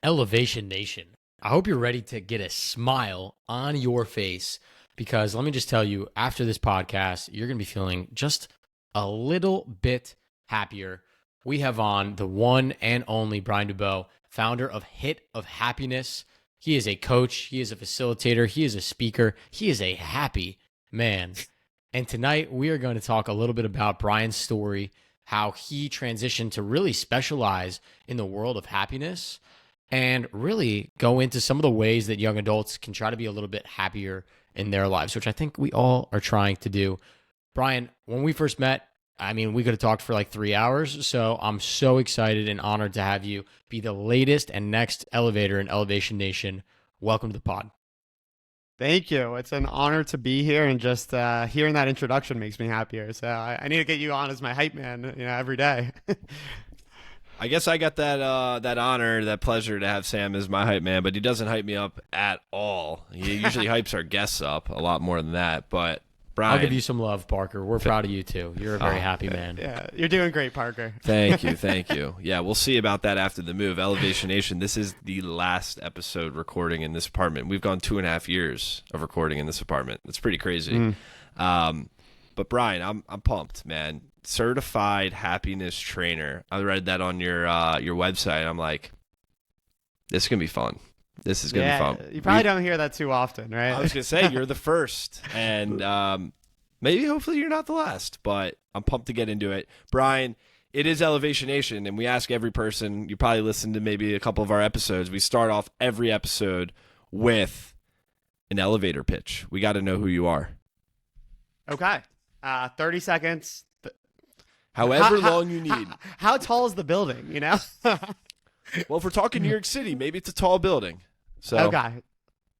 Elevation Nation. I hope you're ready to get a smile on your face because let me just tell you, after this podcast, you're going to be feeling just a little bit happier. We have on the one and only Brian Dubow, founder of Hit of Happiness. He is a coach, he is a facilitator, he is a speaker, he is a happy man. And tonight we are going to talk a little bit about Brian's story, how he transitioned to really specialize in the world of happiness and really go into some of the ways that young adults can try to be a little bit happier in their lives, which I think we all are trying to do. Brian, when we first met, I mean, we could have talked for like 3 hours. So I'm so excited and honored to have you be the latest and next elevator in Elevation Nation. Welcome to the pod. Thank you. It's an honor to be here, and just hearing that introduction makes me happier. So I need to get you on as my hype man, every day. I guess I got that honor, that pleasure to have Sam as my hype man, but he doesn't hype me up at all. He usually hypes our guests up a lot more than that. But Brian, I'll give you some love, Parker. We're proud of you too. You're a very happy man. Yeah, you're doing great, Parker. Thank you. Yeah, we'll see about that after the move. Elevation Nation, this is the last episode recording in this apartment. We've gone 2.5 years of recording in this apartment. That's pretty crazy. But Brian, I'm pumped, man. Certified happiness trainer. I read that on your website. I'm like, this is gonna be fun. This is gonna be fun. You probably don't hear that too often, right? I was gonna say you're the first, and maybe hopefully you're not the last. But I'm pumped to get into it, Brian. It is Elevation Nation, and we ask every person. You probably listened to maybe a couple of our episodes. We start off every episode with an elevator pitch. We got to know who you are. Okay, 30 seconds. However long you need. How tall is the building, Well, if we're talking New York City, maybe it's a tall building. So Okay.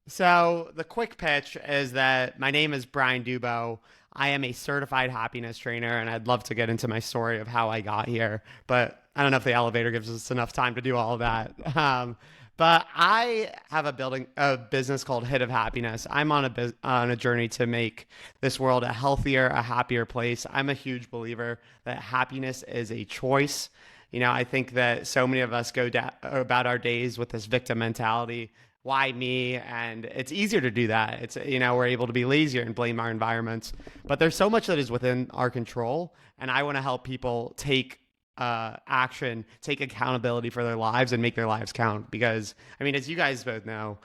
So the quick pitch is that my name is Brian Dubow. I am a certified happiness trainer, and I'd love to get into my story of how I got here, but I don't know if the elevator gives us enough time to do all of that. But I have a business called Hit of Happiness. I'm on a journey to make this world a healthier, a happier place. I'm a huge believer that happiness is a choice. I think that so many of us go about our days with this victim mentality. Why me? And it's easier to do that. It's, we're able to be lazier and blame our environments. But there's so much that is within our control. And I want to help people take action, take accountability for their lives and make their lives count. Because, as you guys both know,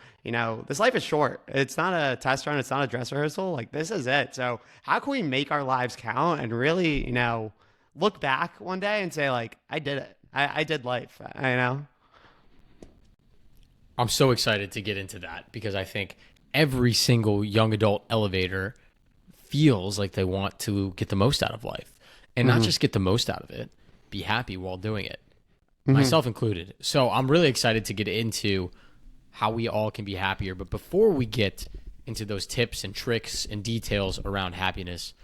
this life is short. It's not a test run. It's not a dress rehearsal. Like, this is it. So how can we make our lives count and really, look back one day and say, like, I did it. I did life, I'm so excited to get into that because I think every single young adult elevator feels like they want to get the most out of life and not just get the most out of it, be happy while doing it, myself included. So I'm really excited to get into how we all can be happier. But before we get into those tips and tricks and details around happiness,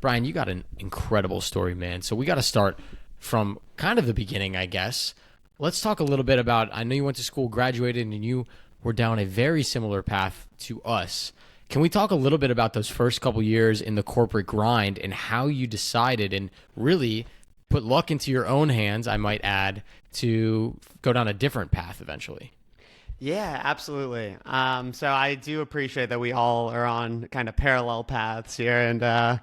Brian, you got an incredible story, man. So we got to start from kind of the beginning, I guess. Let's talk a little bit about, I know you went to school, graduated, and you were down a very similar path to us. Can we talk a little bit about those first couple years in the corporate grind and how you decided and really put luck into your own hands, I might add, to go down a different path eventually? Yeah, absolutely. So I do appreciate that we all are on kind of parallel paths here, and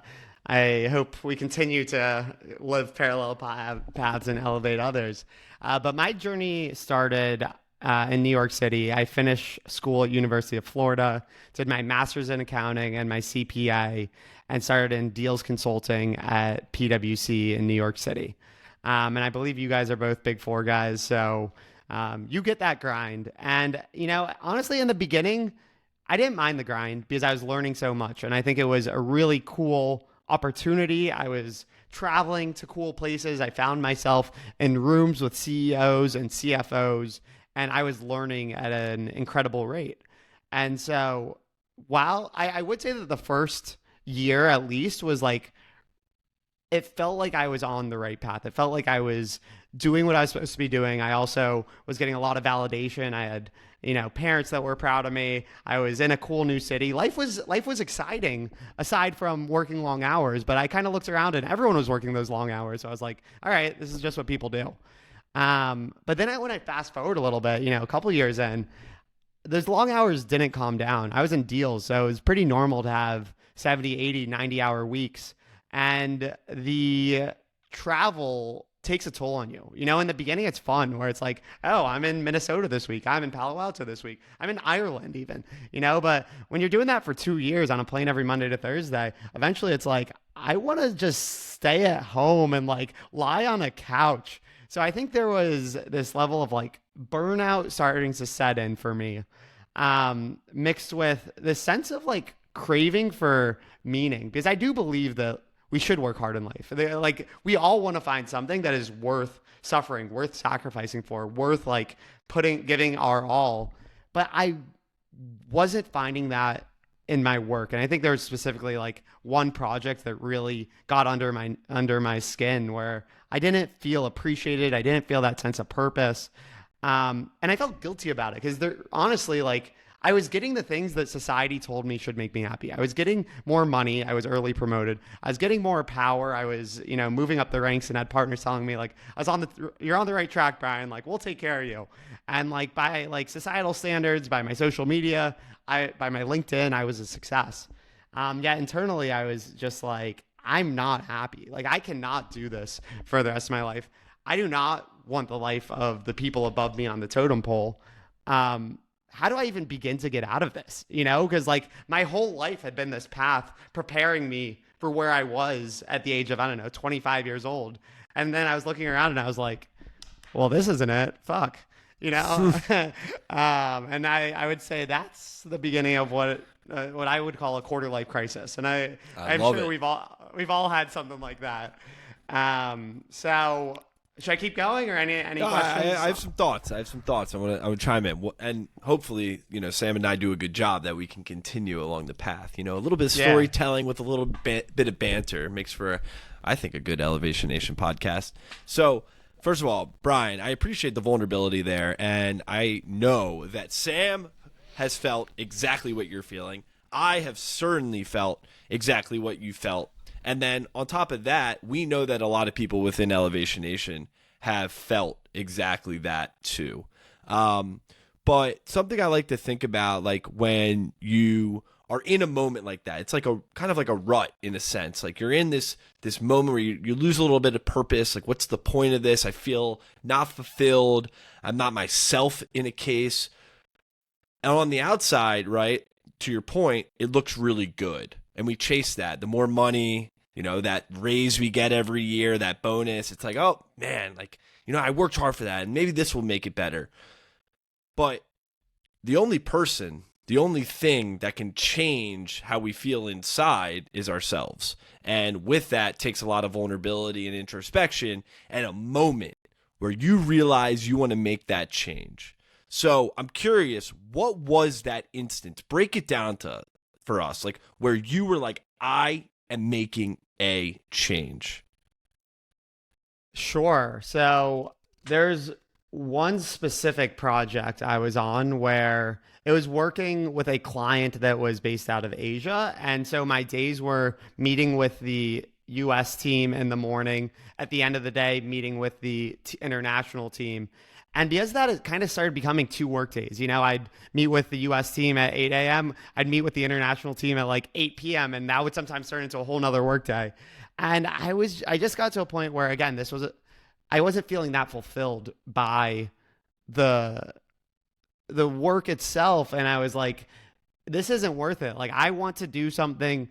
I hope we continue to live parallel paths and elevate others. But my journey started in New York City. I finished school at University of Florida, did my master's in accounting and my CPA, and started in deals consulting at PwC in New York City. And I believe you guys are both Big Four guys, so you get that grind. And, honestly, in the beginning, I didn't mind the grind because I was learning so much. And I think it was a really cool opportunity. I was traveling to cool places. I found myself in rooms with CEOs and CFOs, and I was learning at an incredible rate. And so while I would say that the first year at least was like, it felt like I was on the right path. It felt like I was doing what I was supposed to be doing. I also was getting a lot of validation. I had, parents that were proud of me. I was in a cool new city. Life was exciting aside from working long hours, but I kind of looked around and everyone was working those long hours. So I was like, all right, this is just what people do. But then when I fast forward a little bit, a couple years in, those long hours didn't calm down. I was in deals, so it was pretty normal to have 70, 80, 90-hour weeks. And the travel takes a toll on you. In the beginning, it's fun where it's like, oh, I'm in Minnesota this week. I'm in Palo Alto this week. I'm in Ireland even, but when you're doing that for 2 years on a plane every Monday to Thursday, eventually it's like, I want to just stay at home and like lie on a couch. So I think there was this level of like burnout starting to set in for me, mixed with this sense of like craving for meaning, because I do believe that we should work hard in life. Like we all want to find something that is worth suffering, worth sacrificing for, worth like giving our all. But I wasn't finding that in my work. And I think there was specifically like one project that really got under my skin where I didn't feel appreciated. I didn't feel that sense of purpose. And I felt guilty about it because honestly, like I was getting the things that society told me should make me happy. I was getting more money. I was early promoted. I was getting more power. I was, moving up the ranks and had partners telling me like, you're on the right track, Brian. Like, we'll take care of you. And like by like societal standards, by my social media, by my LinkedIn, I was a success. Yet internally, I was just like, I'm not happy. Like I cannot do this for the rest of my life. I do not want the life of the people above me on the totem pole. How do I even begin to get out of this? Because like my whole life had been this path preparing me for where I was at the age of, 25 years old. And then I was looking around and I was like, well, this isn't it. Fuck. And I would say that's the beginning of what I would call a quarter life crisis. And I'm sure we've all had something like that. So should I keep going or any questions? I have some thoughts. I would chime in, and hopefully, Sam and I do a good job that we can continue along the path. A little bit of storytelling with a little bit of banter makes for, I think, a good Elevation Nation podcast. So, first of all, Brian, I appreciate the vulnerability there, and I know that Sam has felt exactly what you're feeling. I have certainly felt exactly what you felt. And then on top of that, we know that a lot of people within Elevation Nation have felt exactly that too. But something I like to think about, like when you are in a moment like that, it's like a kind of like a rut in a sense. Like you're in this moment where you lose a little bit of purpose. Like, what's the point of this? I feel not fulfilled. I'm not myself in a case. And on the outside, right, to your point, it looks really good. And we chase that. The more money, that raise we get every year, that bonus, it's like, oh man, like, I worked hard for that and maybe this will make it better. But the only thing that can change how we feel inside is ourselves. And with that takes a lot of vulnerability and introspection and a moment where you realize you want to make that change. So I'm curious, what was that instant? Break it down for us, like where you were like, I am making a change. Sure. So there's one specific project I was on where it was working with a client that was based out of Asia. And so my days were meeting with the US team in the morning, at the end of the day, meeting with the international team. And because of that, it kind of started becoming 2 work days. I'd meet with the US team at 8 a.m. I'd meet with the international team at like 8 p.m. And that would sometimes turn into a whole nother work day. And I just got to a point where, again, I wasn't feeling that fulfilled by the work itself. And I was like, this isn't worth it. Like, I want to do something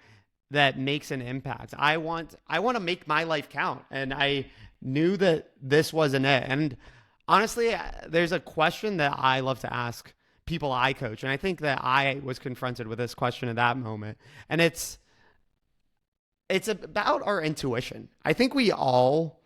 that makes an impact. I want to make my life count. And I knew that this wasn't it. And honestly, there's a question that I love to ask people I coach. And I think that I was confronted with this question at that moment. And it's about our intuition. I think we all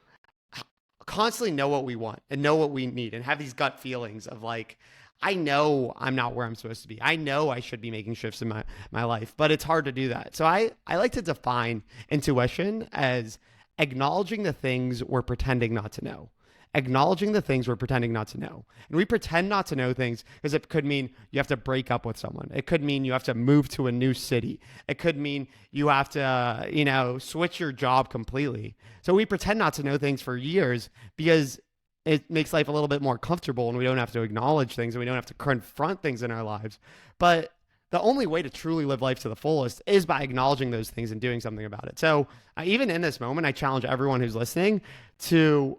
constantly know what we want and know what we need and have these gut feelings of like, I know I'm not where I'm supposed to be. I know I should be making shifts in my life, but it's hard to do that. So I like to define intuition as acknowledging the things we're pretending not to know. Acknowledging the things we're pretending not to know. And we pretend not to know things because it could mean you have to break up with someone. It could mean you have to move to a new city. It could mean you have to, switch your job completely. So we pretend not to know things for years because it makes life a little bit more comfortable, and we don't have to acknowledge things, and we don't have to confront things in our lives. But the only way to truly live life to the fullest is by acknowledging those things and doing something about it. So even in this moment, I challenge everyone who's listening to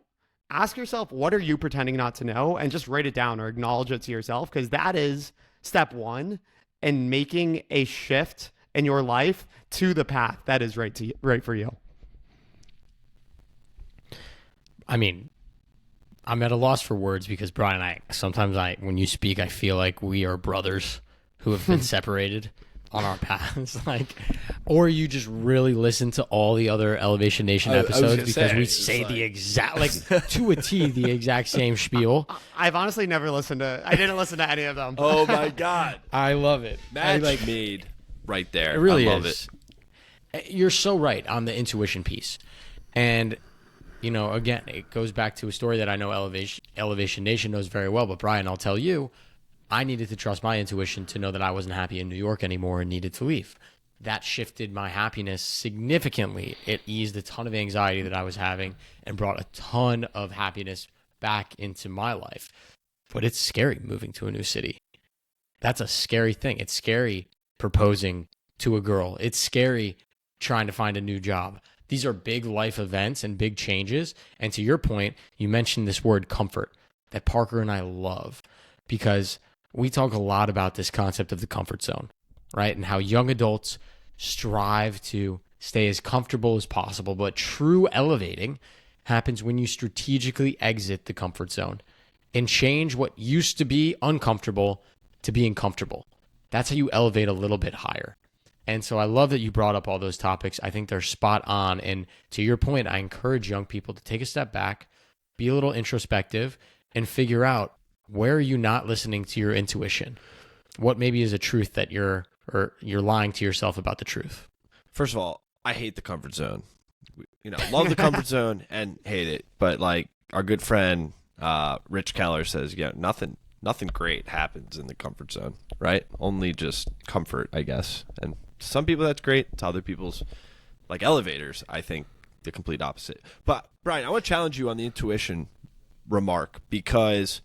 ask yourself, what are you pretending not to know? And just write it down or acknowledge it to yourself, because that is step one in making a shift in your life to the path that is right for you. I mean, I'm at a loss for words because Brian, sometimes when you speak, I feel like we are brothers who have been separated on our paths. Or you just really listen to all the other Elevation Nation episodes because we say the exact, to a T, the exact same spiel. I've honestly never listened to. I didn't listen to any of them. Oh my God, I love it. Match made right there. It really I love is. You're so right on the intuition piece, and again, it goes back to a story that I know Elevation Nation knows very well. But Brian, I'll tell you, I needed to trust my intuition to know that I wasn't happy in New York anymore and needed to leave. That shifted my happiness significantly. It eased a ton of anxiety that I was having and brought a ton of happiness back into my life. But it's scary moving to a new city. That's a scary thing. It's scary proposing to a girl. It's scary trying to find a new job. These are big life events and big changes. And to your point, you mentioned this word comfort that Parker and I love, because we talk a lot about this concept of the comfort zone, right? And how young adults strive to stay as comfortable as possible. But true elevating happens when you strategically exit the comfort zone and change what used to be uncomfortable to being comfortable. That's how you elevate a little bit higher. And so I love that you brought up all those topics. I think they're spot on. And to your point, I encourage young people to take a step back, be a little introspective, and figure out, where are you not listening to your intuition? What maybe is a truth that you're lying to yourself about the truth? First of all, I hate the comfort zone. Love the comfort zone and hate it. But like our good friend Rich Keller says, nothing great happens in the comfort zone, right? Only just comfort, I guess. And to some people that's great. To other people's, like elevators, I think the complete opposite. But Brian, I want to challenge you on the intuition remark, because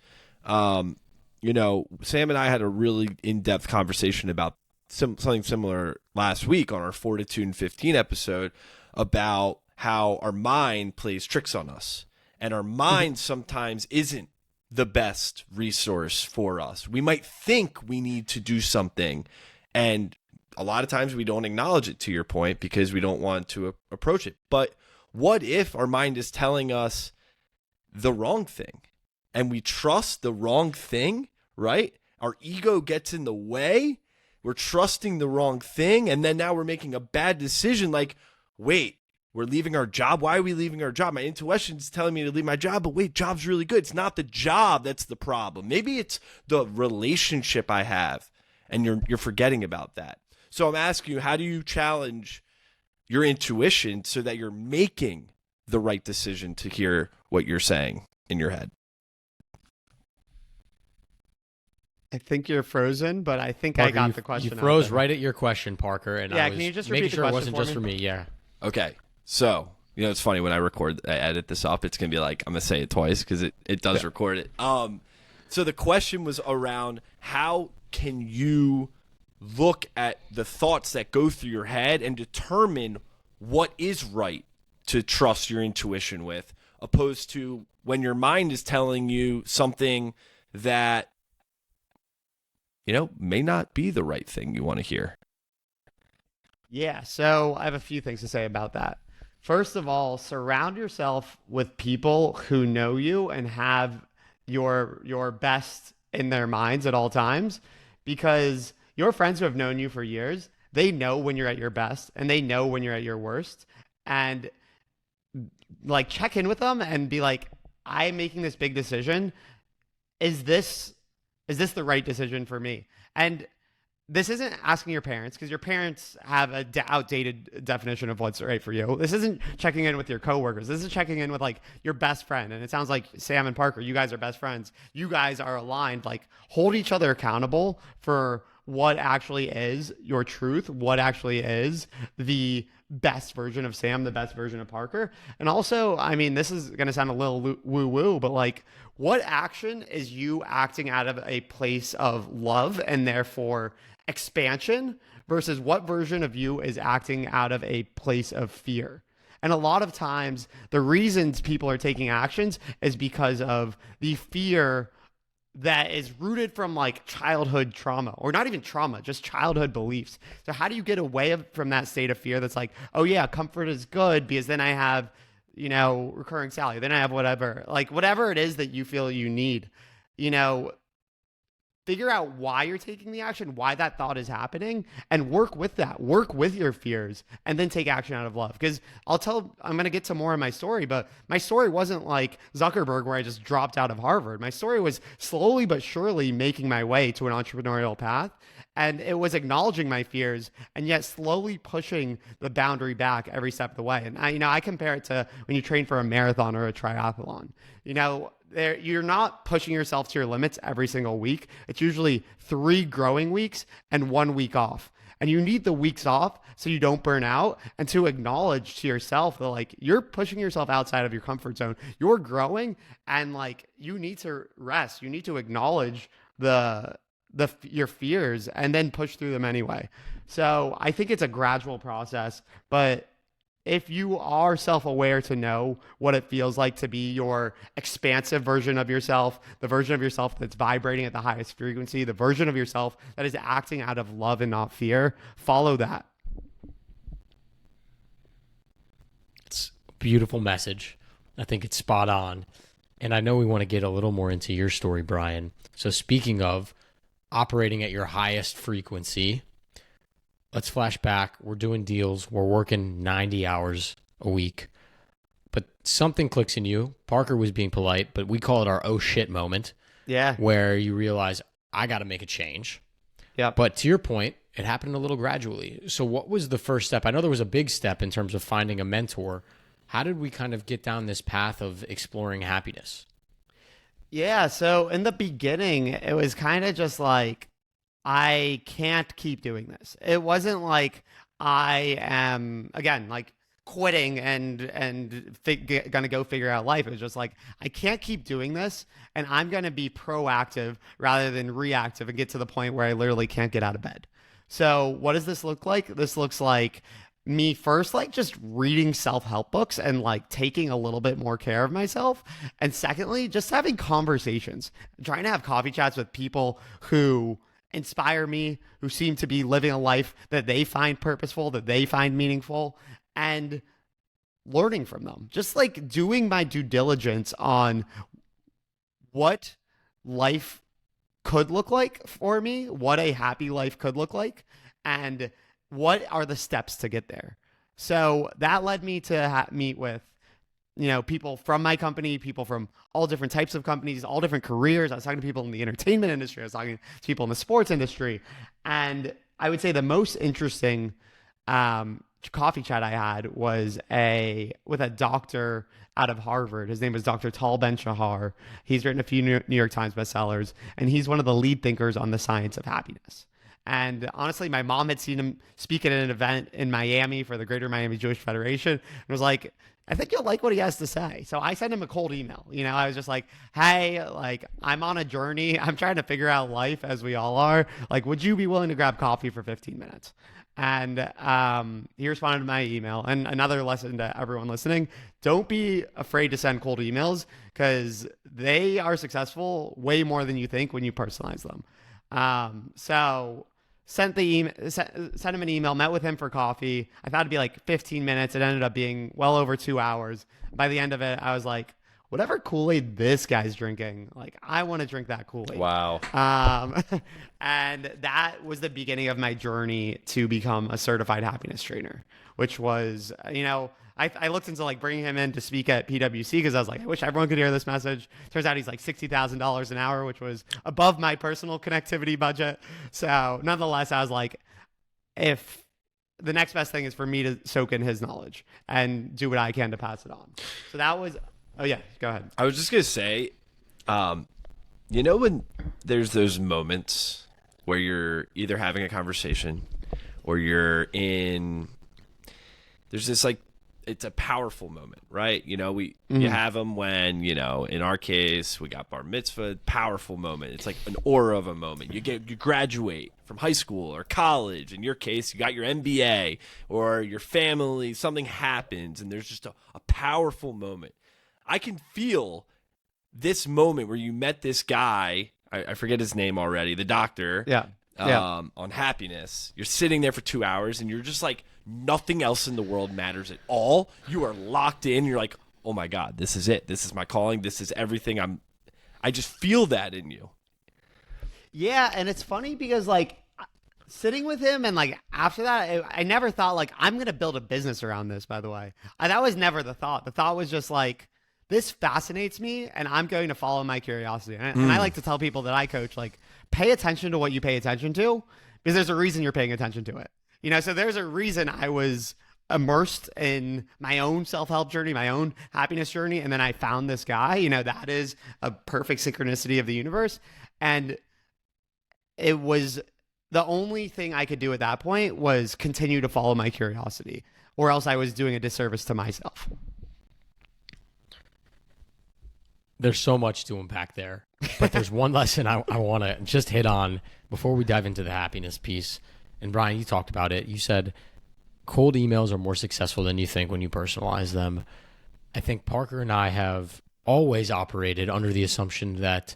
Sam and I had a really in-depth conversation about something similar last week on our Fortitude 15 episode, about how our mind plays tricks on us, and our mind sometimes isn't the best resource for us. We might think we need to do something, and a lot of times we don't acknowledge it, to your point, because we don't want to approach it. But what if our mind is telling us the wrong thing, and we trust the wrong thing, right? Our ego gets in the way. We're trusting the wrong thing. And then now we're making a bad decision. Like, wait, we're leaving our job. Why are we leaving our job? My intuition is telling me to leave my job, but wait, job's really good. It's not the job that's the problem. Maybe it's the relationship I have, and you're forgetting about that. So I'm asking you, how do you challenge your intuition so that you're making the right decision to hear what you're saying in your head? I think you're frozen, but I think Parker, I got the question. You froze right at your question, Parker, and I was can you just making repeat the sure it question wasn't for just me? for me. Yeah. Okay. So, it's funny when I edit this up, it's going to be like, I'm going to say it twice because it does record it. So the question was around, how can you look at the thoughts that go through your head and determine what is right to trust your intuition with, opposed to when your mind is telling you something that, may not be the right thing you want to hear. Yeah, so I have a few things to say about that. First of all, surround yourself with people who know you and have your best in their minds at all times, because your friends who have known you for years, they know when you're at your best and they know when you're at your worst. And like, check in with them and be like, I'm making this big decision. Is this the right decision for me? And this isn't asking your parents, because your parents have a outdated definition of what's right for you. This isn't checking in with your coworkers. This is checking in with like your best friend. And it sounds like Sam and Parker, you guys are best friends. You guys are aligned. Like, hold each other accountable for what actually is your truth, what actually is the best version of Sam, the best version of Parker. And also, I mean, this is going to sound a little woo-woo, but like, what action is you acting out of a place of love and therefore expansion versus what version of you is acting out of a place of fear? And a lot of times, the reasons people are taking actions is because of the fear that is rooted from like childhood trauma, or not even trauma, just childhood beliefs. So how do you get away from that state of fear that's like, oh yeah, comfort is good because then I have, you know, recurring salary, then I have whatever, like whatever it is that you feel you need, you know, figure out why you're taking the action, why that thought is happening, and work with that. Work with your fears, and then take action out of love. Because I'm going to get to more of my story, but my story wasn't like Zuckerberg where I just dropped out of Harvard. My story was slowly but surely making my way to an entrepreneurial path. And it was acknowledging my fears and yet slowly pushing the boundary back every step of the way. And I compare it to when you train for a marathon or a triathlon. You're not pushing yourself to your limits every single week. It's usually 3 growing weeks and 1 week off. And you need the weeks off so you don't burn out, and to acknowledge to yourself that like you're pushing yourself outside of your comfort zone. You're growing, and like you need to rest. You need to acknowledge your fears and then push through them anyway. So I think it's a gradual process, but if you are self-aware to know what it feels like to be your expansive version of yourself, the version of yourself that's vibrating at the highest frequency, the version of yourself that is acting out of love and not fear, follow that. It's a beautiful message. I think it's spot on. And I know we want to get a little more into your story, Brian. So speaking of operating at your highest frequency, let's flash back. We're doing deals. We're working 90 hours a week. But something clicks in you. Parker was being polite, but we call it our oh shit moment. Yeah. Where you realize, I got to make a change. Yeah. But to your point, it happened a little gradually. So what was the first step? I know there was a big step in terms of finding a mentor. How did we kind of get down this path of exploring happiness? Yeah. So in the beginning, it was kind of just like, I can't keep doing this. It wasn't like I am, again, like quitting and gonna go figure out life. It was just like, I can't keep doing this, and I'm gonna be proactive rather than reactive and get to the point where I literally can't get out of bed. So what does this look like? This looks like me first, like just reading self-help books and like taking a little bit more care of myself. And secondly, just having conversations, trying to have coffee chats with people who inspire me, who seem to be living a life that they find purposeful, that they find meaningful, and learning from them. Just like doing my due diligence on what life could look like for me, what a happy life could look like, and what are the steps to get there. So that led me to meet with people from my company, people from all different types of companies, all different careers. I was talking to people in the entertainment industry. I was talking to people in the sports industry. And I would say the most interesting coffee chat I had was with a doctor out of Harvard. His name was Dr. Tal Ben-Shahar. He's written a few New York Times bestsellers, and he's one of the lead thinkers on the science of happiness. And honestly, my mom had seen him speak at an event in Miami for the Greater Miami Jewish Federation and was like, I think you'll like what he has to say. So I sent him a cold email. I was just like, hey, like, I'm on a journey. I'm trying to figure out life, as we all are. Like, would you be willing to grab coffee for 15 minutes? And he responded to my email. And another lesson to everyone listening, don't be afraid to send cold emails, because they are successful way more than you think when you personalize them. So sent him an email, met with him for coffee. I thought it'd be like 15 minutes. It ended up being well over 2 hours. By the end of it, I was like, whatever Kool-Aid this guy's drinking, like, I want to drink that Kool-Aid. Wow. And that was the beginning of my journey to become a certified happiness trainer, which was, I looked into like bringing him in to speak at PwC because I was like, I wish everyone could hear this message. Turns out he's like $60,000 an hour, which was above my personal connectivity budget. So nonetheless, I was like, if the next best thing is for me to soak in his knowledge and do what I can to pass it on. So that was, oh yeah, go ahead. I was just going to say, when there's those moments where you're either having a conversation or you're in there's this like, it's a powerful moment, right? You know, you have them when, you know, in our case, we got bar mitzvah, powerful moment. It's like an aura of a moment. You graduate from high school or college. In your case, you got your MBA, or your family, something happens, and there's just a powerful moment. I can feel this moment where you met this guy, I forget his name already, the doctor, on happiness. You're sitting there for 2 hours and you're just like, nothing else in the world matters at all. You are locked in. You're like, oh my God, this is it. This is my calling. This is everything. I just feel that in you. Yeah. And it's funny because like sitting with him and like after that, I never thought like I'm going to build a business around this, by the way. That was never the thought. The thought was just like, this fascinates me and I'm going to follow my curiosity. And I like to tell people that I coach, like, pay attention to what you pay attention to, because there's a reason you're paying attention to it. You know, so there's a reason I was immersed in my own self-help journey, my own happiness journey. And then I found this guy, you know, that is a perfect synchronicity of the universe. And it was the only thing I could do at that point was continue to follow my curiosity, or else I was doing a disservice to myself. There's so much to unpack there, but there's one lesson I want to just hit on before we dive into the happiness piece. And Brian, you talked about it. You said cold emails are more successful than you think when you personalize them. I think Parker and I have always operated under the assumption that,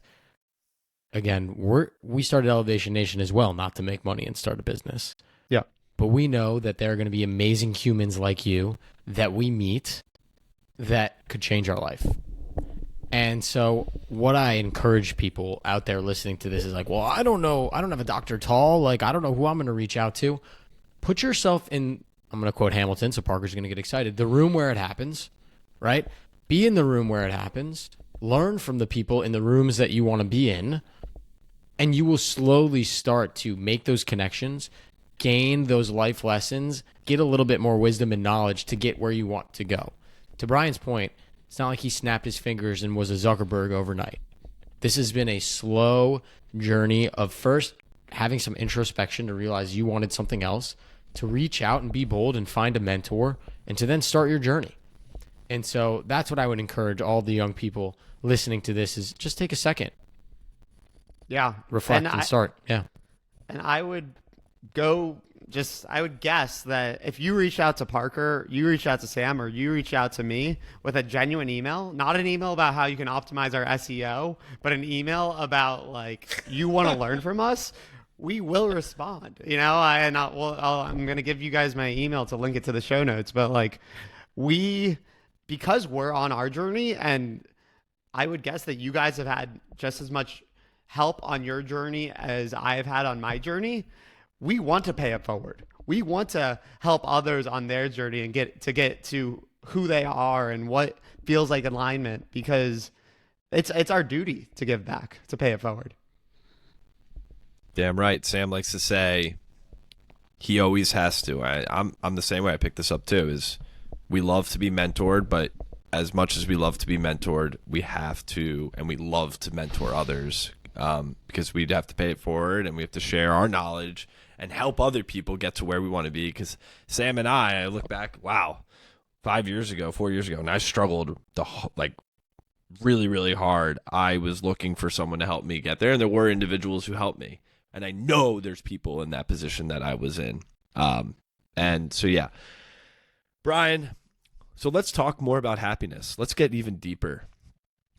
again, we started Elevation Nation as well, not to make money and start a business. Yeah. But we know that there are going to be amazing humans like you that we meet that could change our life. And so what I encourage people out there listening to this is like, well, I don't know. I don't have a Dr. Tall. Like, I don't know who I'm going to reach out to. Put yourself in, I'm going to quote Hamilton, so Parker's going to get excited, the room where it happens, right? Be in the room where it happens. Learn from the people in the rooms that you want to be in. And you will slowly start to make those connections, gain those life lessons, get a little bit more wisdom and knowledge to get where you want to go. To Brian's point, it's not like he snapped his fingers and was a Zuckerberg overnight. This has been a slow journey of first having some introspection to realize you wanted something else, to reach out and be bold and find a mentor, and to then start your journey. And so that's what I would encourage all the young people listening to this is just take a second. Yeah. Reflect and start. Yeah. And I would I would guess that if you reach out to Parker, you reach out to Sam, or you reach out to me with a genuine email, not an email about how you can optimize our SEO, but an email about like you want to learn from us, we will respond. You know, I'm going to give you guys my email to link it to the show notes, but like because we're on our journey, and I would guess that you guys have had just as much help on your journey as I have had on my journey. We want to pay it forward. We want to help others on their journey and get to who they are and what feels like alignment, because it's our duty to give back, to pay it forward. Damn right. Sam likes to say he always has to. I'm the same way. I picked this up too, is we love to be mentored, but as much as we love to be mentored, we have to, and we love to mentor others, because we'd have to pay it forward and we have to share our knowledge and help other people get to where we want to be. Because Sam and I look back, wow, 4 years ago, and I struggled really, really hard. I was looking for someone to help me get there, and there were individuals who helped me. And I know there's people in that position that I was in. And so, yeah. Brian, so let's talk more about happiness. Let's get even deeper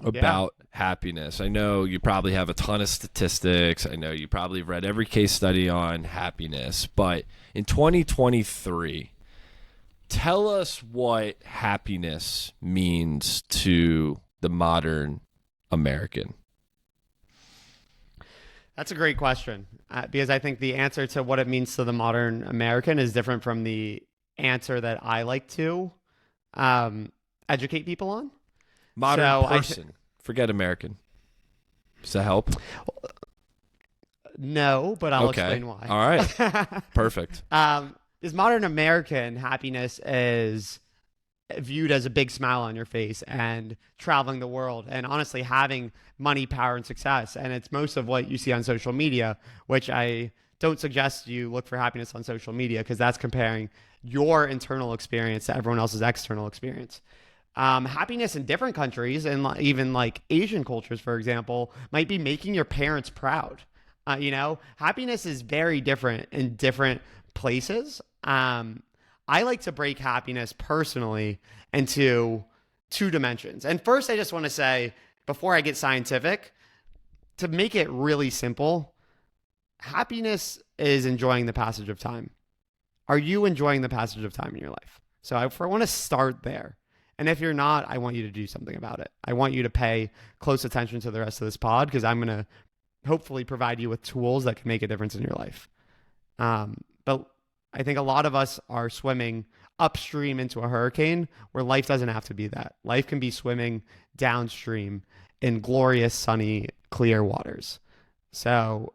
about happiness. I know you probably have a ton of statistics. I know you probably have read every case study on happiness. But in 2023, tell us what happiness means to the modern American. That's a great question, because I think the answer to what it means to the modern American is different from the answer that I like to educate people on. Modern person. Forget American. Does that help? No, but I'll explain why. All right. Perfect. Because modern American happiness is viewed as a big smile on your face and traveling the world and honestly having money, power, and success. And it's most of what you see on social media, which I don't suggest you look for happiness on social media, because that's comparing your internal experience to everyone else's external experience. Happiness in different countries, and even like Asian cultures, for example, might be making your parents proud. Happiness is very different in different places. I like to break happiness personally into two dimensions. And first, I just want to say, before I get scientific, to make it really simple, happiness is enjoying the passage of time. Are you enjoying the passage of time in your life? So I want to start there. And if you're not, I want you to do something about it. I want you to pay close attention to the rest of this pod, because I'm going to hopefully provide you with tools that can make a difference in your life. But I think a lot of us are swimming upstream into a hurricane, where life doesn't have to be that. Life can be swimming downstream in glorious, sunny, clear waters. So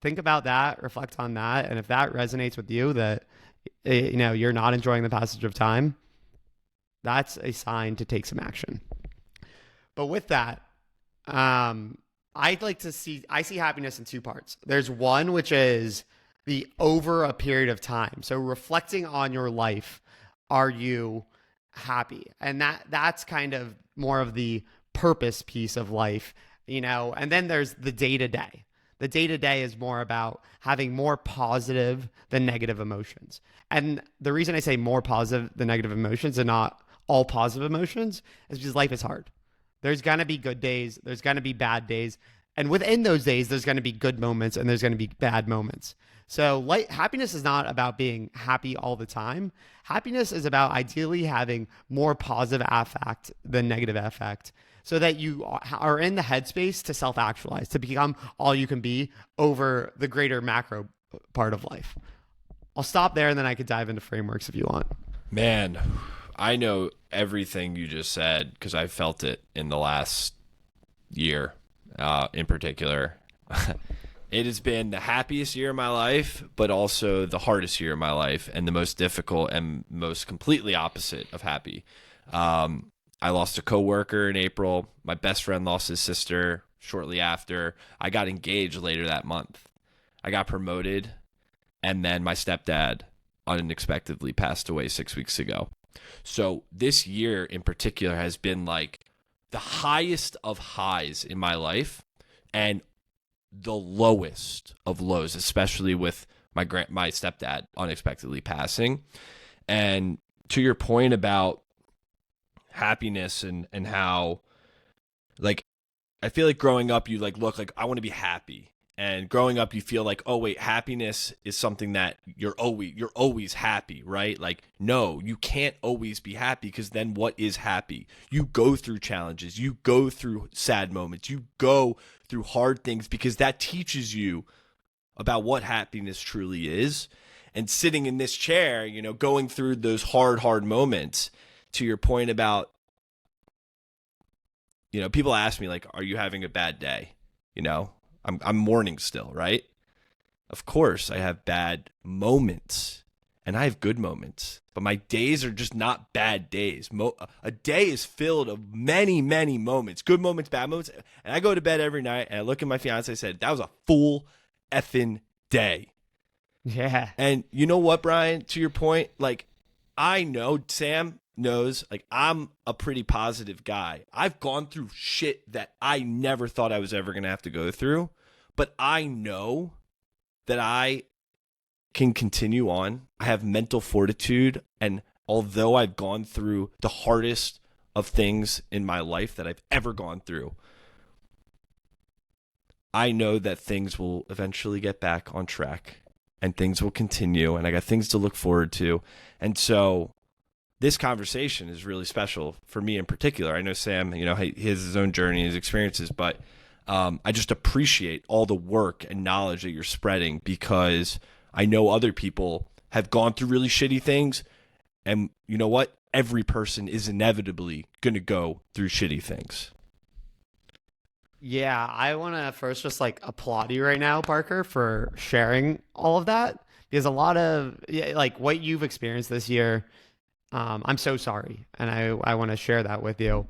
think about that, reflect on that. And if that resonates with you, that you're not enjoying the passage of time, that's a sign to take some action. But with that, I see happiness in two parts. There's one, which is the over a period of time. So reflecting on your life, are you happy? And that's kind of more of the purpose piece of life, and then there's the day-to-day. The day-to-day is more about having more positive than negative emotions. And the reason I say more positive than negative emotions and not all positive emotions is because life is hard. There's going to be good days. There's going to be bad days. And within those days, there's going to be good moments and there's going to be bad moments. So happiness is not about being happy all the time. Happiness is about ideally having more positive affect than negative affect, so that you are in the headspace to self-actualize, to become all you can be over the greater macro part of life. I'll stop there, and then I could dive into frameworks if you want. Man, I know everything you just said because I felt it in the last year in particular. It has been the happiest year of my life, but also the hardest year of my life, and the most difficult and most completely opposite of happy. I lost a coworker in April. My best friend lost his sister shortly after. I got engaged later that month. I got promoted, and then my stepdad unexpectedly passed away 6 weeks ago. So this year in particular has been like the highest of highs in my life and the lowest of lows, especially with my stepdad unexpectedly passing. And to your point about happiness and how, like, I feel like growing up you look like, I want to be happy. And growing up you feel like, oh wait, happiness is something that you're always happy, right? Like, no, you can't always be happy, because then what is happy? You go through challenges, you go through sad moments, you go through hard things, because that teaches you about what happiness truly is. And sitting in this chair, going through those hard moments, to your point about, people ask me like, are you having a bad day? I'm mourning still, right? Of course I have bad moments and I have good moments, but my days are just not bad days. A day is filled of many, many moments, good moments, bad moments. And I go to bed every night and I look at my fiance and I said, that was a full effing day. Yeah. And you know what, Brian, to your point, like, I know Sam knows, like, I'm a pretty positive guy. I've gone through shit that I never thought I was ever going to have to go through, but I know that I can continue on. I have mental fortitude, and although I've gone through the hardest of things in my life that I've ever gone through, I know that things will eventually get back on track and things will continue, and I got things to look forward to. And so this conversation is really special for me in particular. I know Sam, he has his own journey, his experiences, but I just appreciate all the work and knowledge that you're spreading, because I know other people have gone through really shitty things. And you know what? Every person is inevitably going to go through shitty things. Yeah, I want to first just applaud you right now, Parker, for sharing all of that, because a lot of what you've experienced this year, I'm so sorry. And I want to share that with you.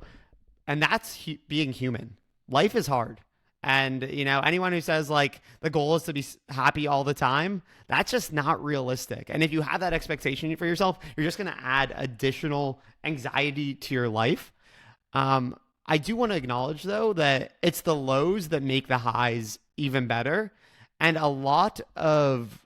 And that's being human. Life is hard. And, anyone who says like the goal is to be happy all the time, that's just not realistic. And if you have that expectation for yourself, you're just going to add additional anxiety to your life. I do want to acknowledge, though, that it's the lows that make the highs even better. And a lot of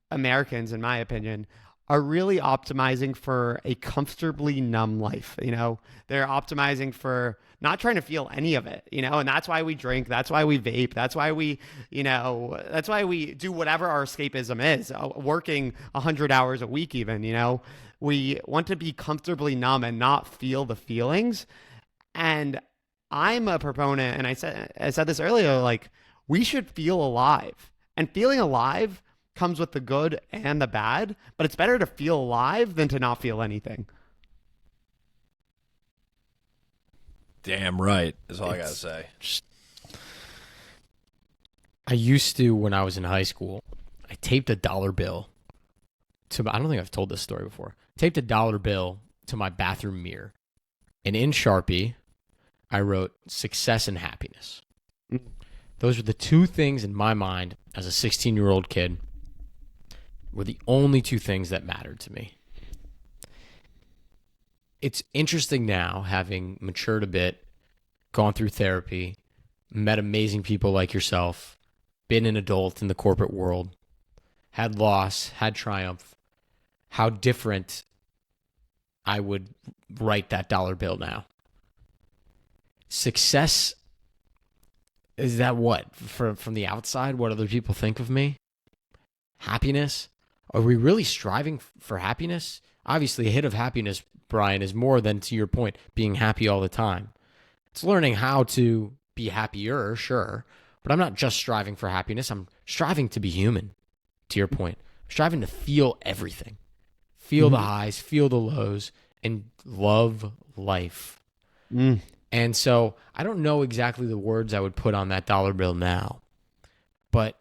Americans, in my opinion, are really optimizing for a comfortably numb life. They're optimizing for not trying to feel any of it, and that's why we drink. That's why we vape. That's why that's why we do whatever our escapism is, working 100 hours a week, even, we want to be comfortably numb and not feel the feelings. And I'm a proponent, and I said this earlier, like, we should feel alive, and feeling alive comes with the good and the bad, but it's better to feel alive than to not feel anything. Damn right is all I gotta say. I used to, when I was in high school, I taped a dollar bill to, I don't think I've told this story before, taped a dollar bill to my bathroom mirror, and in Sharpie, I wrote success and happiness. Those were the two things in my mind as a 16-year-old kid were the only two things that mattered to me. It's interesting now, having matured a bit, gone through therapy, met amazing people like yourself, been an adult in the corporate world, had loss, had triumph, how different I would write that dollar bill now. Success, is that what? From the outside, what other people think of me? Happiness? Are we really striving for happiness? Obviously, a hit of happiness, Brian, is more than, to your point, being happy all the time. It's learning how to be happier, sure, but I'm not just striving for happiness. I'm striving to be human, to your point. I'm striving to feel everything. Feel the highs, feel the lows, and love life. And so I don't know exactly the words I would put on that dollar bill now, but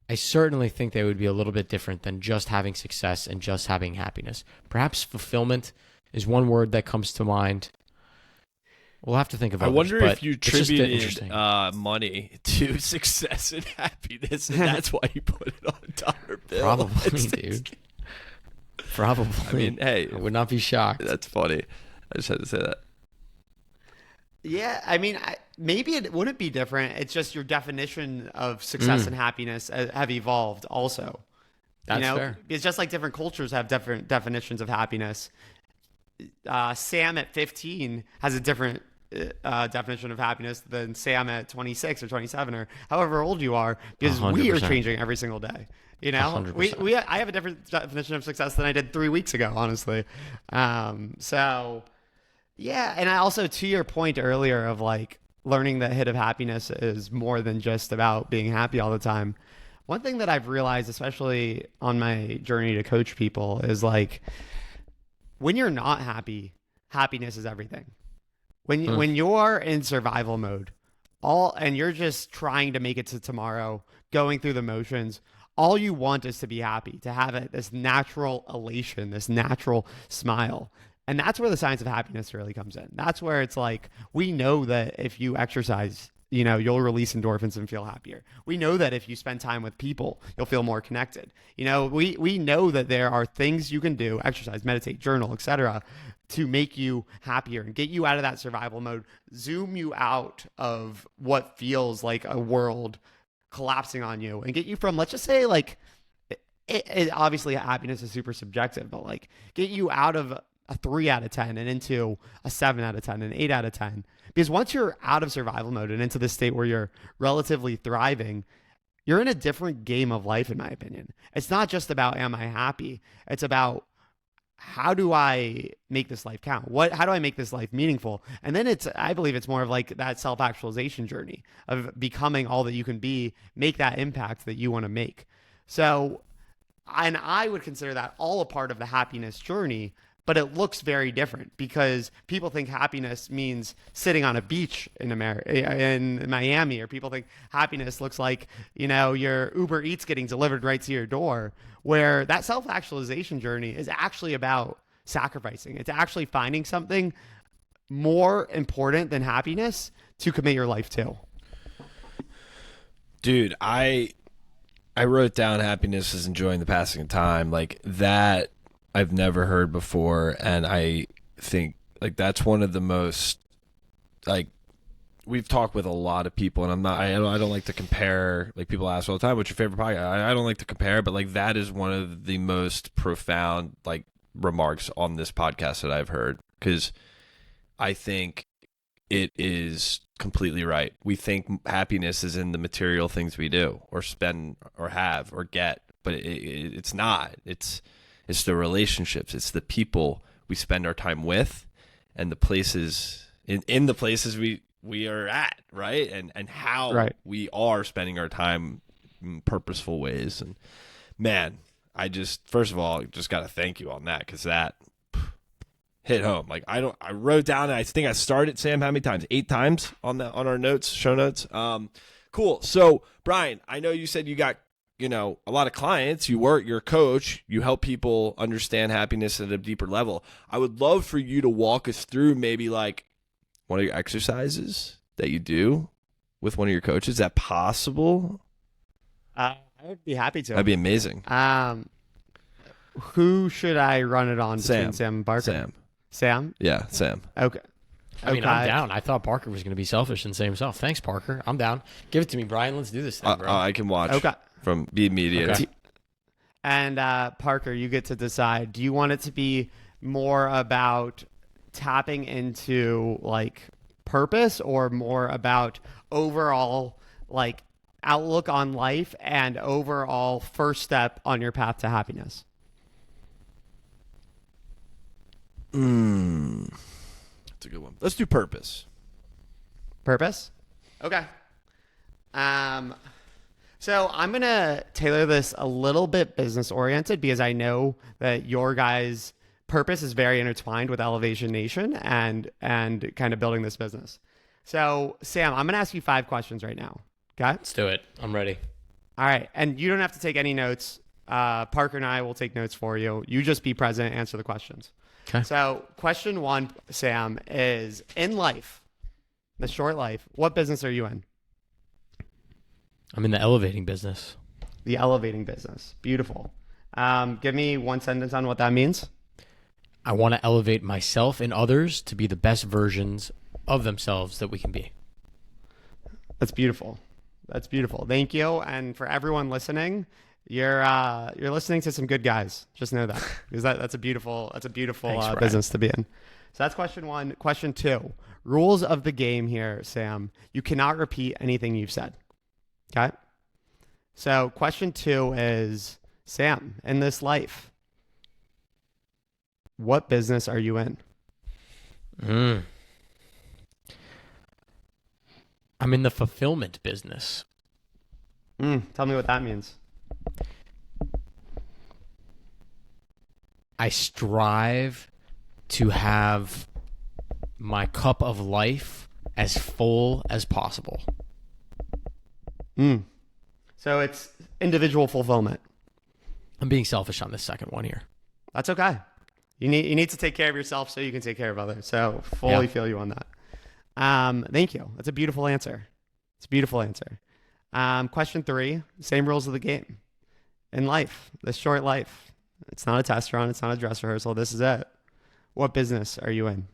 I certainly think they would be a little bit different than just having success and just having happiness. Perhaps fulfillment is one word that comes to mind. We'll have to think of others. I wonder but if you attributed money to success and happiness, and that's why you put it on a dollar bill. Probably, dude. Probably. I mean, hey. I would not be shocked. That's funny. I just had to say that. Yeah, I mean, maybe it wouldn't be different. It's just your definition of success and happiness have evolved also. That's fair. It's just like different cultures have different definitions of happiness. Sam at 15 has a different definition of happiness than Sam at 26 or 27 or however old you are, because 100%. We are changing every single day. 100%. I have a different definition of success than I did 3 weeks ago, honestly. So yeah, and I also, to your point earlier of like learning that hit of happiness is more than just about being happy all the time. One thing that I've realized, especially on my journey to coach people, is like when you're not happy, happiness is everything. When you're in survival mode, and you're just trying to make it to tomorrow, going through the motions, all you want is to be happy, to have this natural elation, this natural smile. And that's where the science of happiness really comes in. That's where it's like, we know that if you exercise, you'll release endorphins and feel happier. We know that if you spend time with people, you'll feel more connected. We know that there are things you can do, exercise, meditate, journal, etc., to make you happier and get you out of that survival mode, zoom you out of what feels like a world collapsing on you, and get you from, let's just say, like, obviously happiness is super subjective, but like get you out of a 3 out of 10 and into a 7 out of 10, an 8 out of 10. Because once you're out of survival mode and into the state where you're relatively thriving, you're in a different game of life, in my opinion. It's not just about, am I happy? It's about, how do I make this life count? How do I make this life meaningful? And then I believe it's more of like that self-actualization journey of becoming all that you can be, make that impact that you want to make. So, and I would consider that all a part of the happiness journey. But it looks very different because people think happiness means sitting on a beach in Miami, or people think happiness looks like, your Uber Eats getting delivered right to your door, where that self-actualization journey is actually about sacrificing. It's actually finding something more important than happiness to commit your life to. Dude, I wrote down happiness is enjoying the passing of time. Like that I've never heard before, and I think like that's one of the most like we've talked with a lot of people, and I don't like to compare. Like people ask all the time, "What's your favorite podcast?" I don't like to compare, but like that is one of the most profound like remarks on this podcast that I've heard, because I think it is completely right. We think happiness is in the material things we do or spend or have or get, but it's not. It's the relationships. It's the people we spend our time with, and the places in the places we are at, right? And how we are spending our time in purposeful ways. And man, I just first of all just got to thank you on that, because that hit home. Like I wrote down, I think I started, Sam, how many times? 8 times on our notes, show notes. Cool. So Brian, I know you said you got, a lot of clients, you're a coach, you help people understand happiness at a deeper level. I would love for you to walk us through maybe like one of your exercises that you do with one of your coaches. Is that possible? I would be happy to. That'd be amazing. Who should I run it on between Sam and Parker? Sam? Yeah, Sam. Okay. I mean, I'm down. I thought Parker was going to be selfish and say himself. Thanks, Parker. I'm down. Give it to me, Brian. Let's do this thing, bro. I can watch. Okay. From be mediator. Okay. And Parker, you get to decide. Do you want it to be more about tapping into like purpose, or more about overall like outlook on life and overall first step on your path to happiness? That's a good one. Let's do purpose. Purpose? Okay. So I'm going to tailor this a little bit business oriented, because I know that your guys' purpose is very intertwined with Elevation Nation and kind of building this business. So Sam, I'm going to ask you 5 questions right now. Okay? Let's do it. I'm ready. All right. And you don't have to take any notes. Parker and I will take notes for you. You just be present, answer the questions. Okay. So question 1, Sam, is in life, the short life, what business are you in? I'm in the elevating business. The elevating business. Beautiful. Give me 1 sentence on what that means. I want to elevate myself and others to be the best versions of themselves that we can be. That's beautiful. That's beautiful. Thank you. And for everyone listening, you're listening to some good guys. Just know that, because that's a beautiful Thanks, business to be in. So that's question 1. Question 2, rules of the game here, Sam. You cannot repeat anything you've said. Okay. So question 2 is, Sam, in this life, what business are you in? I'm in the fulfillment business. Tell me what that means. I strive to have my cup of life as full as possible. So it's individual fulfillment. I'm being selfish on this second one here. That's okay. You need to take care of yourself so you can take care of others. So fully feel you on that. Thank you. That's a beautiful answer. It's a beautiful answer. Question 3, same rules of the game. In life, this short life, it's not a test run. It's not a dress rehearsal. This is it. What business are you in?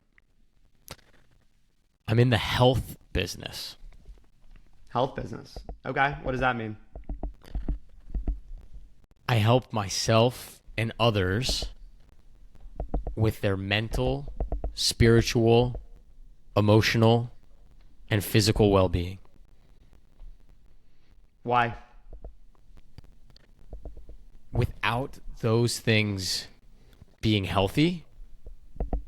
I'm in the health business. Health business. Okay. What does that mean? I help myself and others with their mental, spiritual, emotional, and physical well-being. Why? Without those things being healthy,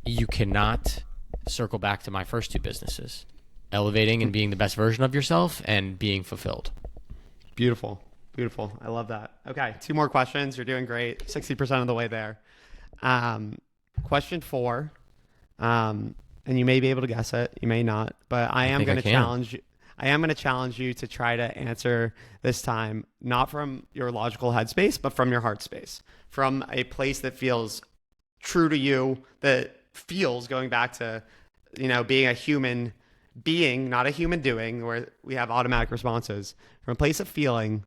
you cannot circle back to my first 2 businesses: elevating and being the best version of yourself, and being fulfilled. Beautiful. Beautiful. I love that. Okay. 2 more questions. You're doing great. 60% of the way there. Question 4. And you may be able to guess it. You may not, but I am going to challenge you. I am going to challenge you to try to answer this time, not from your logical headspace, but from your heart space, from a place that feels true to you, that feels, going back to, being a human being, not a human doing, where we have automatic responses, from a place of feeling,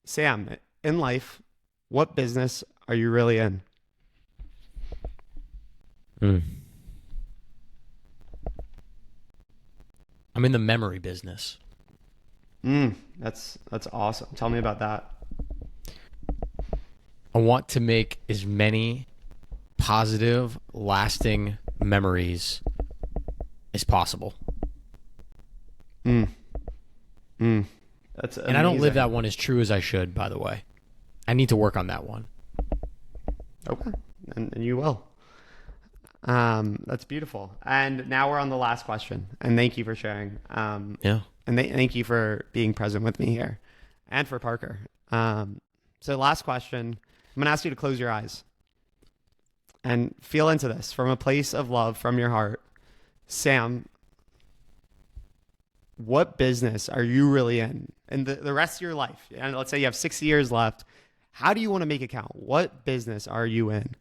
Sam, in life, what business are you really in? I'm in the memory business. That's awesome. Tell me about that. I want to make as many positive, lasting memories as possible. That's And I don't live amazing. that one as true as I should, by the way. I need to work on that one. Okay, and you will. That's beautiful. And now we're on the last question. And thank you for sharing. Yeah. And thank you for being present with me here, and for Parker. So last question. I'm gonna ask you to close your eyes and feel into this from a place of love from your heart. Sam, what business are you really in the rest of your life? And let's say you have 60 years left. How do you want to make it count? What business are you in?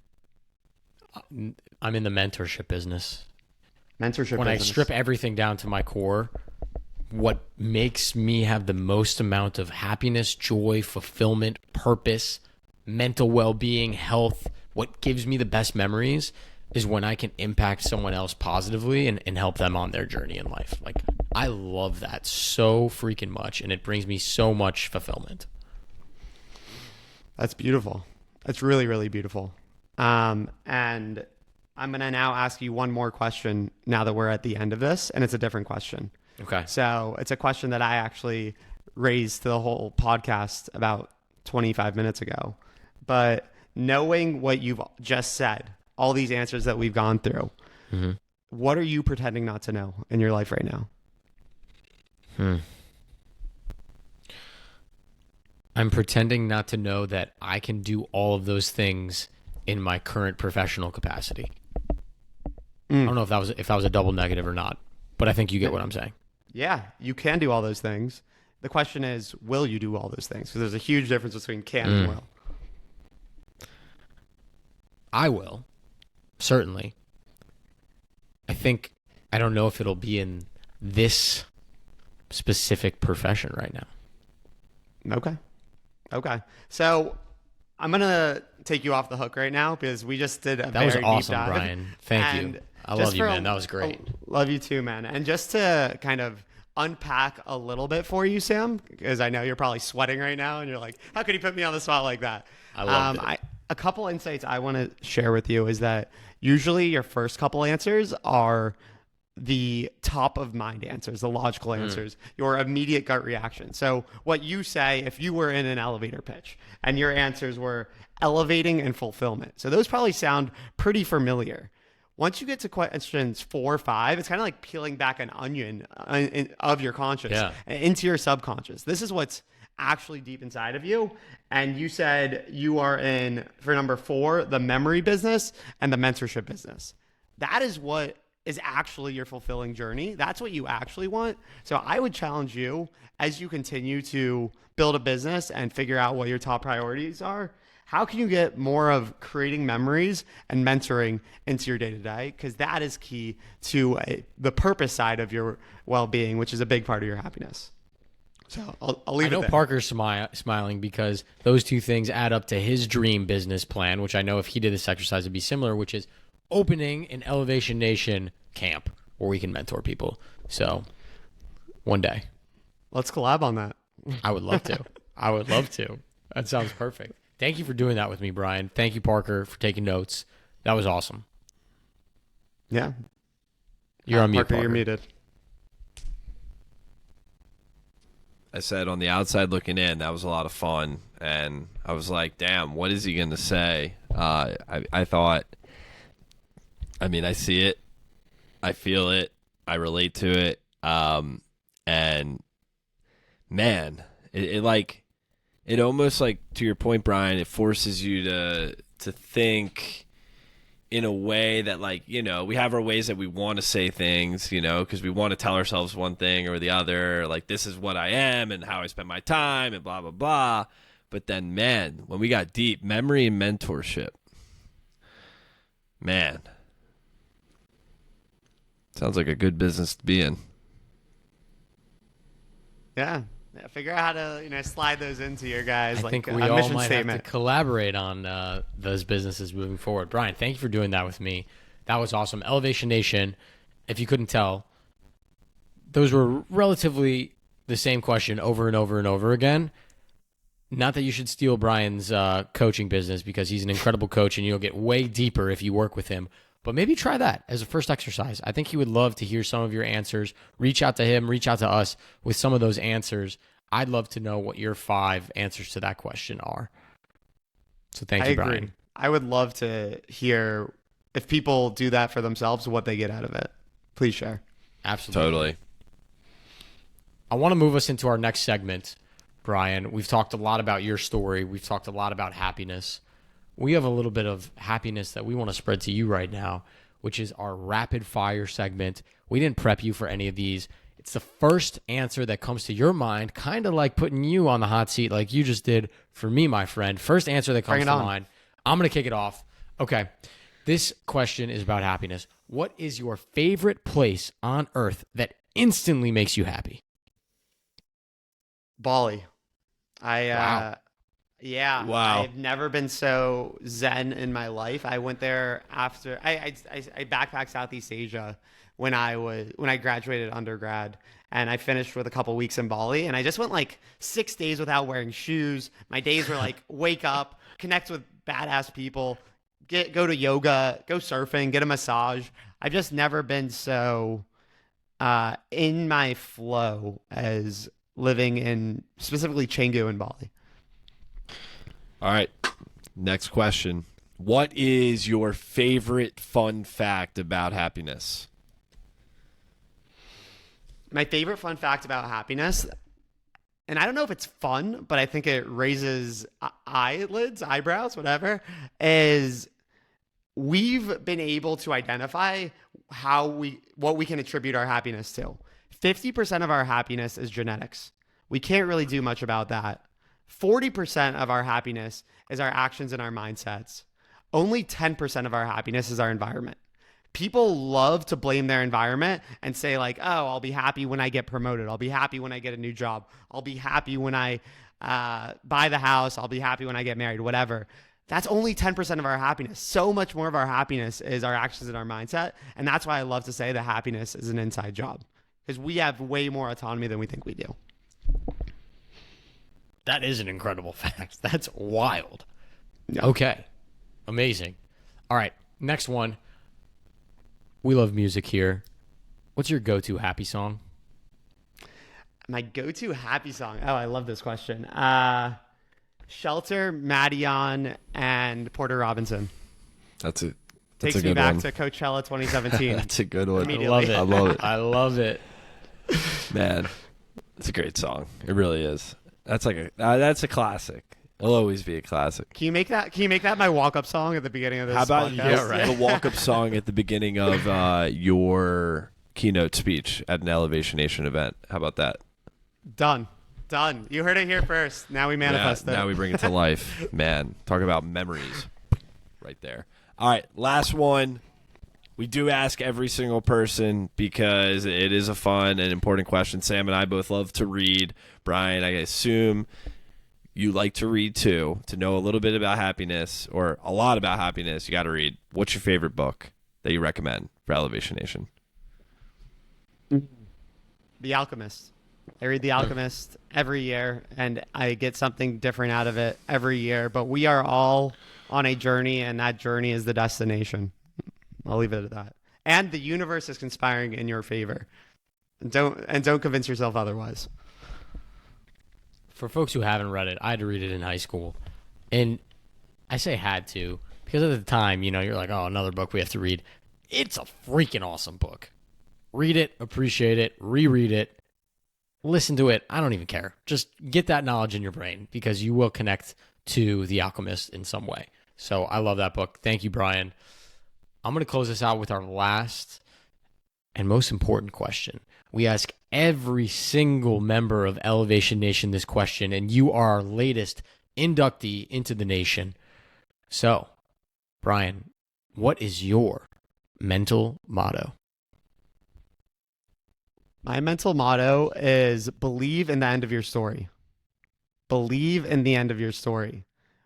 I'm in the mentorship business. Mentorship When I business. strip everything down to my core, what makes me have the most amount of happiness, joy, fulfillment, purpose, mental well-being, health, what gives me the best memories is when I can impact someone else positively and help them on their journey in life. Like, I love that so freaking much, and it brings me so much fulfillment. That's beautiful. That's really, really beautiful. And I'm going to now ask you one more question now that we're at the end of this, and it's a different question. Okay. So it's a question that I actually raised to the whole podcast about 25 minutes ago. But knowing what you've just said, all these answers that we've gone through, what are you pretending not to know in your life right now? I'm pretending not to know that I can do all of those things in my current professional capacity. I don't know if that was a double negative or not, but I think you get what I'm saying. Yeah, you can do all those things. The question is, will you do all those things? Because there's a huge difference between can and will. I will, certainly. I don't know if it'll be in this specific profession right now. Okay. So I'm going to take you off the hook right now because we just did a That was very awesome, deep dive. Brian. Thank you. I love you, man. That was great. Love you too, man. And just to kind of unpack a little bit for you, Sam, because I know you're probably sweating right now and you're like, how could he put me on the spot like that? I loved it. A couple insights I want to share with you is that usually your first couple answers are the top of mind answers, the logical answers, your immediate gut reaction. So what you say if you were in an elevator pitch and your answers were elevating and fulfillment. So those probably sound pretty familiar. Once you get to questions 4 or 5, it's kind of like peeling back an onion of your conscious into your subconscious. This is what's actually deep inside of you. And you said you are in, for number 4, the memory business and the mentorship business. That is what is actually your fulfilling journey. That's what you actually want. So I would challenge you as you continue to build a business and figure out what your top priorities are. How can you get more of creating memories and mentoring into your day-to-day? Because that is key to the purpose side of your well-being, which is a big part of your happiness. So I'll leave it there. I know Parker's smiling because those two things add up to his dream business plan, which I know if he did this exercise would be similar, which is opening an Elevation Nation camp where we can mentor people. So one day. Let's collab on that. I would love to. I would love to. That sounds perfect. Thank you for doing that with me, Brian. Thank you, Parker, for taking notes. That was awesome. Yeah. You're on mute, Parker, Parker. you're muted. I said on the outside looking in, that was a lot of fun. And I was like, damn, what is he going to say? I thought, I mean, I see it. I feel it. I relate to it. And man, it almost like, to your point, Brian, it forces you to think in a way that, like, you know, we have our ways that we want to say things, you know, because we want to tell ourselves one thing or the other, like, this is what I am and how I spend my time and blah, blah, blah. But then, man, when we got deep, memory and mentorship, man, sounds like a good business to be in. Yeah. Figure out how to slide those into your guys I think we a all mission might statement. have to collaborate on those businesses moving forward. Brian, thank you for doing that with me. That was awesome. Elevation Nation, if you couldn't tell, those were relatively the same question over and over and over again. Not that you should steal Brian's coaching business, because he's an incredible coach and you'll get way deeper if you work with him. But maybe try that as a first exercise. I think he would love to hear some of your answers. Reach out to him, reach out to us with some of those answers. I'd love to know what your 5 answers to that question are. So thank you, I agree. Brian. I would love to hear if people do that for themselves, what they get out of it. Please share. Absolutely. Totally. I want to move us into our next segment, Brian. We've talked a lot about your story. We've talked a lot about happiness. We have a little bit of happiness that we want to spread to you right now, which is our rapid fire segment. We didn't prep you for any of these. It's the first answer that comes to your mind, kind of like putting you on the hot seat like you just did for me, my friend. First answer that comes to mind. I'm going to kick it off. Okay. This question is about happiness. What is your favorite place on earth that instantly makes you happy? Bali. Wow. Yeah. Wow. I've never been so zen in my life. I went there after I backpacked Southeast Asia when I graduated undergrad, and I finished with a couple weeks in Bali, and I just went like 6 days without wearing shoes. My days were like wake up, connect with badass people, go to yoga, go surfing, get a massage. I've just never been so in my flow as living in specifically Canggu in Bali. All right. Next question. What is your favorite fun fact about happiness? My favorite fun fact about happiness, and I don't know if it's fun, but I think it raises eyebrows, whatever, is we've been able to identify what we can attribute our happiness to. 50% of our happiness is genetics. We can't really do much about that. 40% of our happiness is our actions and our mindsets. Only 10% of our happiness is our environment. People love to blame their environment and say like, oh, I'll be happy when I get promoted. I'll be happy when I get a new job. I'll be happy when I buy the house. I'll be happy when I get married, whatever. That's only 10% of our happiness. So much more of our happiness is our actions and our mindset. And that's why I love to say that happiness is an inside job, because we have way more autonomy than we think we do. That is an incredible fact. That's wild. Yeah. Okay. Amazing. All right. Next one. We love music here. What's your go-to happy song? My go-to happy song. Oh, I love this question. Shelter, Madeon, and Porter Robinson. That's it. Takes me back to Coachella 2017. That's a good one. I love it. I love it. I love it. Man, it's a great song. It really is. That's like that's a classic. It'll always be a classic. Can you make that my walk-up song at the beginning of this How about podcast? the walk-up song at the beginning of your keynote speech at an Elevation Nation event? How about that? Done. You heard it here first. Now we manifest it. Now we bring it to life. Man, talk about memories right there. All right, last one. We do ask every single person because it is a fun and important question. Sam and I both love to read. Brian, I assume you like to read too. To know a little bit about happiness or a lot about happiness, you got to read. What's your favorite book that you recommend for Elevation Nation? The Alchemist. I read The Alchemist every year, and I get something different out of it every year. But we are all on a journey, and that journey is the destination. I'll leave it at that. And the universe is conspiring in your favor. Don't convince yourself otherwise. For folks who haven't read it, I had to read it in high school. And I say had to because at the time, you're like, oh, another book we have to read. It's a freaking awesome book. Read it, appreciate it, reread it, listen to it. I don't even care. Just get that knowledge in your brain because you will connect to The Alchemist in some way. So I love that book. Thank you, Brian. I'm going to close this out with our last and most important question. We ask every single member of Elevation Nation this question, and you are our latest inductee into the nation. So, Brian, what is your mental motto? My mental motto is believe in the end of your story. Believe in the end of your story.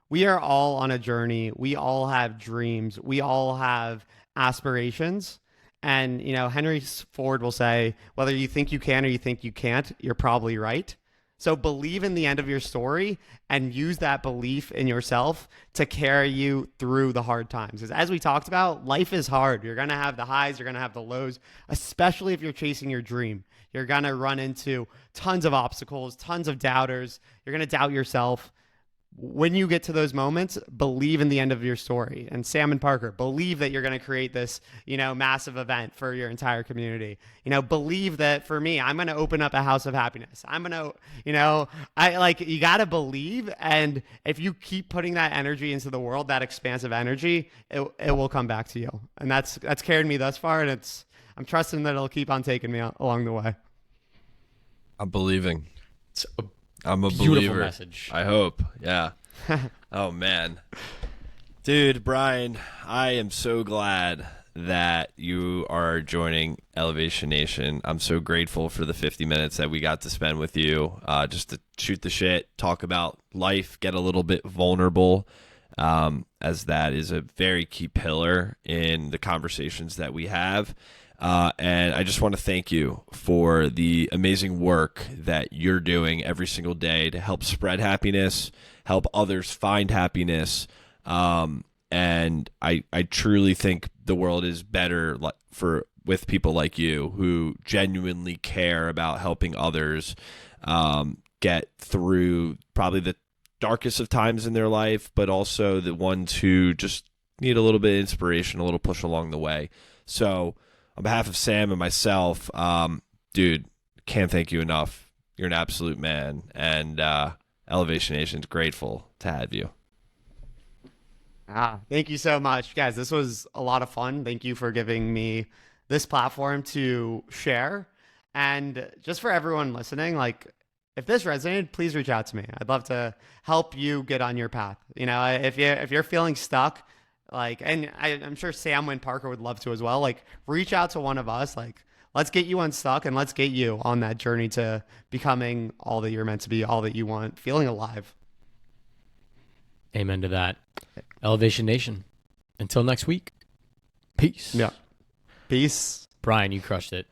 We are all on a journey. We all have dreams. We all have aspirations. And, Henry Ford will say, whether you think you can or you think you can't, you're probably right. So believe in the end of your story and use that belief in yourself to carry you through the hard times. Because as we talked about, life is hard. You're going to have the highs, you're going to have the lows, especially if you're chasing your dream. You're going to run into tons of obstacles, tons of doubters. You're going to doubt yourself. When you get to those moments, believe in the end of your story. And Sam and Parker, believe that you're going to create this, massive event for your entire community. Believe that for me, I'm going to open up a house of happiness. I'm going to, you got to believe. And if you keep putting that energy into the world, that expansive energy, it will come back to you. And that's carried me thus far. And I'm trusting that it'll keep on taking me along the way. I'm believing. I'm a beautiful believer. Message. I hope. Yeah. Oh, man. Dude, Brian, I am so glad that you are joining Elevation Nation. I'm so grateful for the 50 minutes that we got to spend with you, just to shoot the shit, talk about life, get a little bit vulnerable, as that is a very key pillar in the conversations that we have. And I just want to thank you for the amazing work that you're doing every single day to help spread happiness, help others find happiness. And I truly think the world is better with people like you who genuinely care about helping others get through probably the darkest of times in their life, but also the ones who just need a little bit of inspiration, a little push along the way. So on behalf of Sam and myself, dude, can't thank you enough. You're an absolute man, and Elevation Nation's grateful to have you. Thank you so much, guys. This was a lot of fun. Thank you for giving me this platform to share. And just for everyone listening, if this resonated, please reach out to me. I'd love to help you get on your path. If you're feeling stuck, and I'm sure Sam and Parker would love to as well. Reach out to one of us. Let's get you unstuck and let's get you on that journey to becoming all that you're meant to be, all that you want, feeling alive. Amen to that. Elevation Nation. Until next week. Peace. Yeah. Peace. Brian, you crushed it.